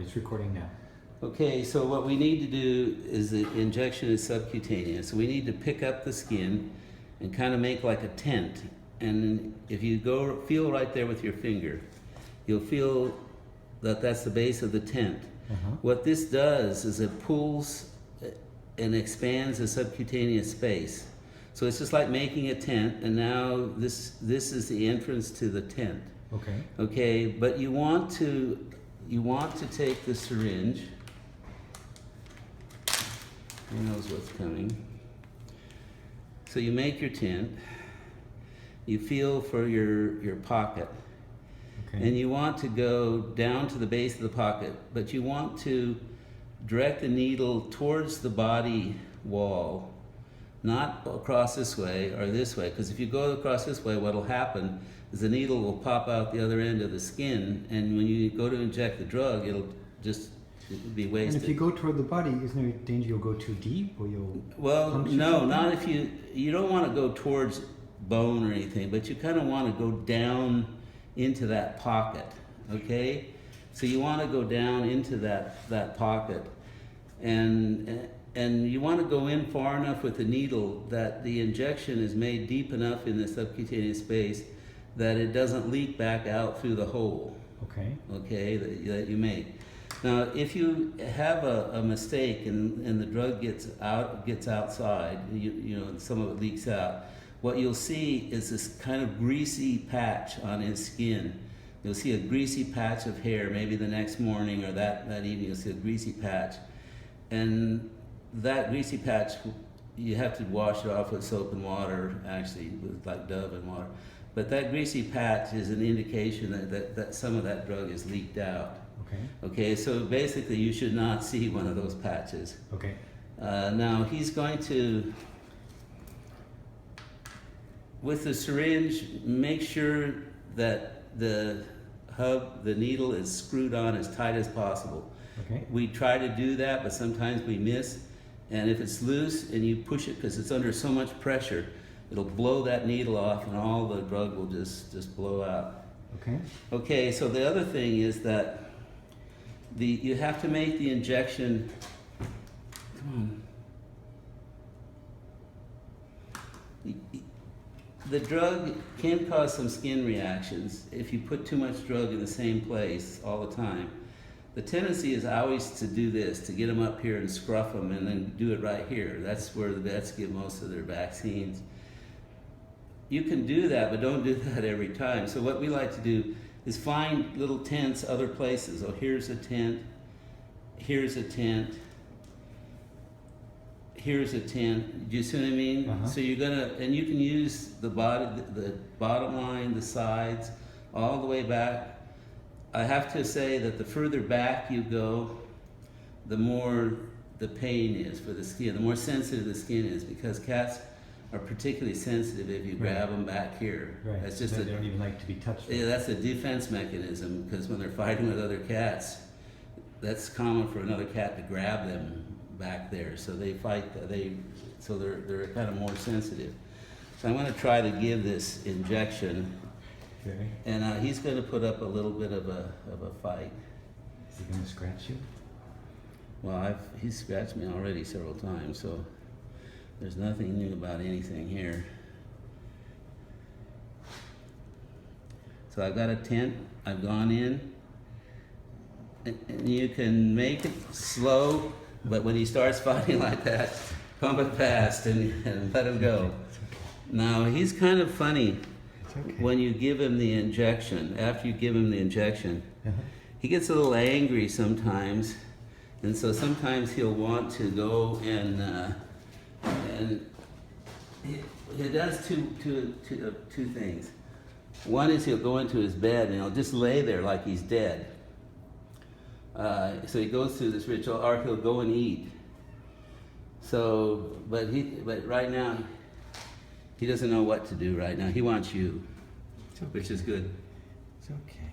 it's recording now. Okay, so what we need to do is the injection is subcutaneous. So we need to pick up the skin and kind of make like a tent. And if you go feel right there with your finger, you'll feel that that's the base of the tent. What this does is it pulls and expands the subcutaneous space. So it's just like making a tent, and now this is the entrance to the tent. Okay. Okay, but you want to take the syringe. Who knows what's coming? So you make your tent. You feel for your pocket. Okay. And you want to go down to the base of the pocket, but you want to direct the needle towards the body wall, not across this way or this way, because if you go across this way, what will happen is the needle will pop out the other end of the skin, and when you go to inject the drug, it'll be wasted. And if you go toward the body, isn't there a danger you'll go too deep or you'll... Well, no, not if you don't want to go towards bone or anything, but you kind of want to go down into that pocket, okay? So you want to go down into that pocket, and you want to go in far enough with the needle that the injection is made deep enough in the subcutaneous space that it doesn't leak back out through the hole. Okay, that you make. Now, if you have a mistake and the drug gets outside, you know, some of it leaks out, what you'll see is this kind of greasy patch on his skin. You'll see a greasy patch of hair, maybe the next morning or that evening you'll see a greasy patch. And that greasy patch, you have to wash it off with soap and water, actually, with like Dove and water. But that greasy patch is an indication that some of that drug is leaked out. Okay, so basically you should not see one of those patches. Okay. Now he's going to, with the syringe, make sure that the needle is screwed on as tight as possible. Okay. We try to do that, but sometimes we miss. And if it's loose and you push it, because it's under so much pressure, it'll blow that needle off and all the drug will just blow out. Okay. Okay, so the other thing is that you have to make the injection, come on. The drug can cause some skin reactions if you put too much drug in the same place all the time. The tendency is always to do this, to get them up here and scruff them and then do it right here. That's where the vets give most of their vaccines. You can do that, but don't do that every time. So what we like to do is find little tents other places. Oh, here's a tent, here's a tent, here's a tent. Do you see what I mean? So you're gonna, and you can use the bottom line, the sides, all the way back. I have to say that the further back you go, the more the pain is for the skin, the more sensitive the skin is, because cats are particularly sensitive if you grab them back here. Right. That's just they don't even like to be touched. Yeah, that's a defense mechanism, because when they're fighting with other cats, that's common for another cat to grab them back there. So they fight. So they're kind of more sensitive. So I'm going to try to give this injection. Okay. And he's going to put up a little bit of a fight. Is he going to scratch you? Well, he's scratched me already several times, so there's nothing new about anything here. So I've got a tent. I've gone in, and you can make it slow, but when he starts fighting like that, pump it fast and let him go. Now he's kind of funny. When you give him the injection, after you give him the injection, he gets a little angry sometimes, and so sometimes he'll want to go and he does two things. One is he'll go into his bed and he'll just lay there like he's dead. So he goes through this ritual, or he'll go and eat. So, but right now, he doesn't know what to do right now. He wants you, which is good. It's okay.